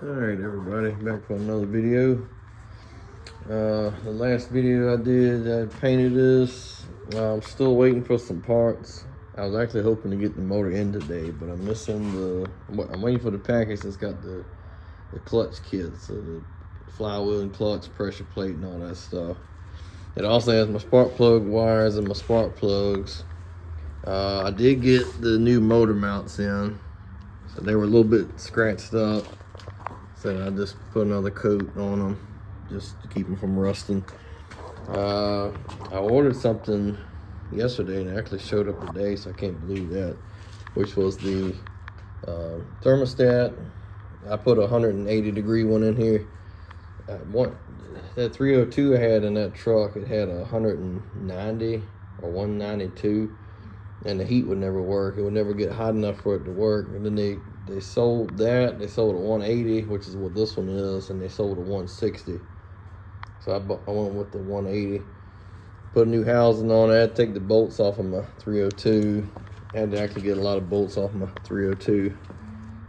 Alright everybody, back for another video. The last video I did, I painted this. I'm still waiting for some parts. I was actually hoping to get the motor in today, but I'm missing I'm waiting for the package that's got the clutch kit, so the flywheel and clutch, pressure plate and all that stuff. It also has my spark plug wires and my spark plugs. I did get the new motor mounts in, so they were a little bit scratched up. So I just put another coat on them just to keep them from rusting. I ordered something yesterday and it actually showed up today, so I can't believe that, which was the thermostat. I put a 180-degree one in here. That 302 I had in that truck, it had a 190 or 192, and the heat would never work. It would never get hot enough for it to work. And then they sold that. They sold a 180, which is what this one is, and they sold a 160. So I went with the 180. Put a new housing on it. Take the bolts off of my 302. I had to actually get a lot of bolts off my 302.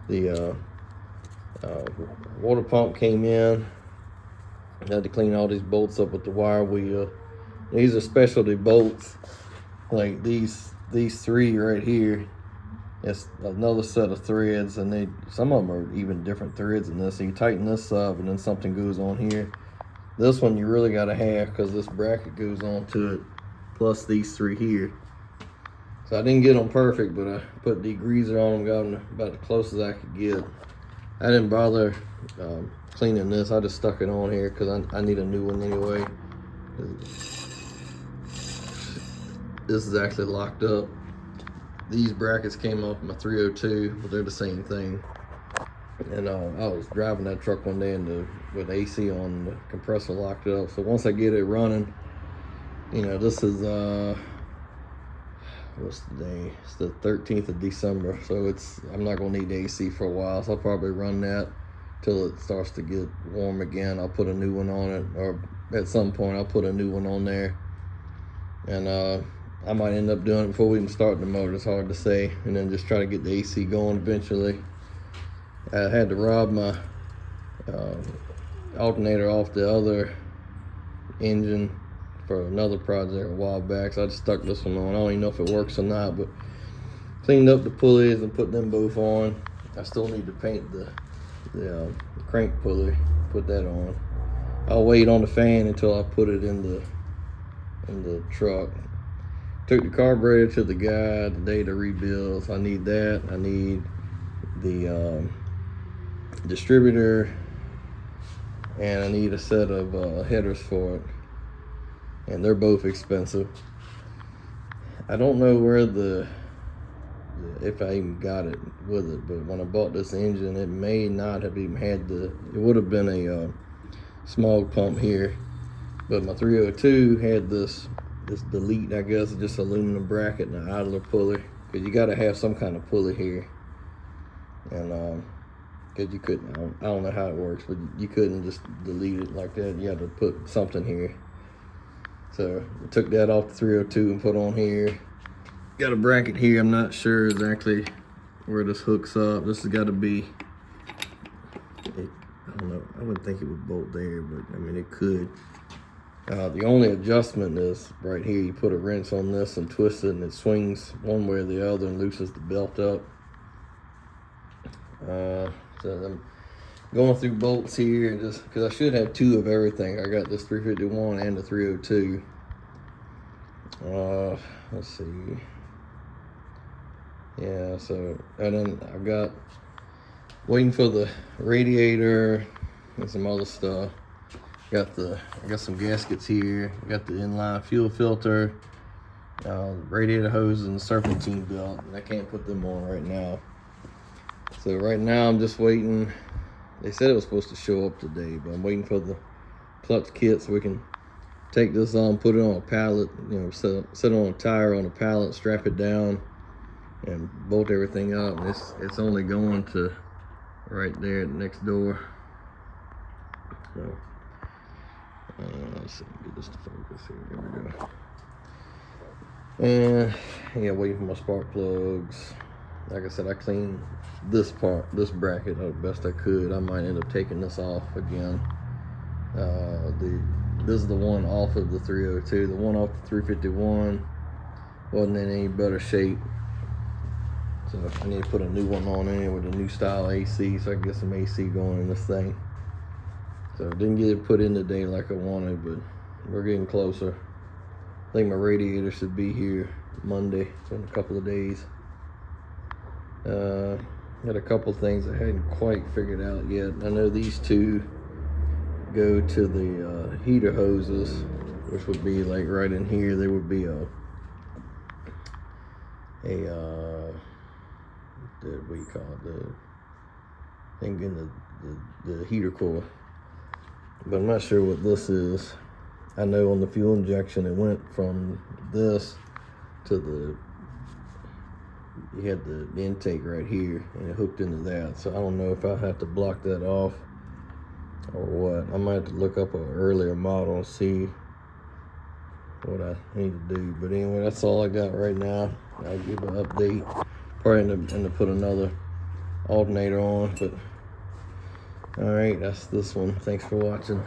The water pump came in. I had to clean all these bolts up with the wire wheel. These are specialty bolts, like these three right here. It's another set of threads, and some of them are even different threads than this. So you tighten this up and then something goes on here. This one you really got to have because this bracket goes on to it, plus these three here. So I didn't get them perfect, but I put degreaser on them, got them about the closest I could get. I didn't bother cleaning this. I just stuck it on here because I need a new one anyway. This is actually locked up. These brackets came off my 302, but they're the same thing. And I was driving that truck one day with AC on, the compressor locked it up. So once I get it running, you know, this is what's the day? It's the 13th of December. So I'm not gonna need AC for a while. So I'll probably run that till it starts to get warm again. I'll put a new one on it, or at some point I'll put a new one on there. And I might end up doing it before we even start the motor. It's hard to say. And then just try to get the AC going eventually. I had to rob my alternator off the other engine for another project a while back. So I just stuck this one on. I don't even know if it works or not, but cleaned up the pulleys and put them both on. I still need to paint the crank pulley, put that on. I'll wait on the fan until I put it in the truck. Took the carburetor to the guy today to rebuild, so I need that. I need the distributor, and I need a set of headers for it, and they're both expensive. I don't know where if I even got it with it, but when I bought this engine, it may not have even had it would have been a smog pump here, but my 302 had this delete, I guess, just aluminum bracket and an idler pulley, because you got to have some kind of pulley here. And because you couldn't, I don't know how it works, but you couldn't just delete it like that. You had to put something here. So I took that off the 302 and put on here. Got a bracket here. I'm not sure exactly where this hooks up. This has got to be, I don't know, I wouldn't think it would bolt there, but I mean it could. The only adjustment is right here. You put a wrench on this and twist it, and it swings one way or the other and loosens the belt up. So I'm going through bolts here just because I should have two of everything. I got this 351 and the 302. Let's see. Yeah, so, and then I've got waiting for the radiator and some other stuff. I got some gaskets here. I got the inline fuel filter, radiator hose, and serpentine belt, and I can't put them on right now. So right now I'm just waiting. They said it was supposed to show up today, but I'm waiting for the clutch kit so we can take this on, put it on a pallet, you know, set on a tire on a pallet, strap it down, and bolt everything up. And it's only going to right there next door. So let's see, get this to focus here. There we go. And yeah, waiting for my spark plugs. like I said, I cleaned this bracket the best I could. I might end up taking this off again. This is the one off of the 302. The one off the 351 wasn't in any better shape. So I need to put a new one on in with a new style AC so I can get some AC going in this thing. So I didn't get it put in today like I wanted, but we're getting closer. I think my radiator should be here Monday, so in a couple of days. Got a couple things I hadn't quite figured out yet. I know these two go to the heater hoses, which would be like right in here. There would be what do you call it, the thing in the heater coil, but I'm not sure what this is. I know on the fuel injection it went from this to you had the intake right here and it hooked into that, so I don't know if I have to block that off or what. I might have to look up an earlier model and see what I need to do. But anyway, that's all I got right now. I'll give an update. Probably end up put another alternator on, but all right, that's this one. Thanks for watching.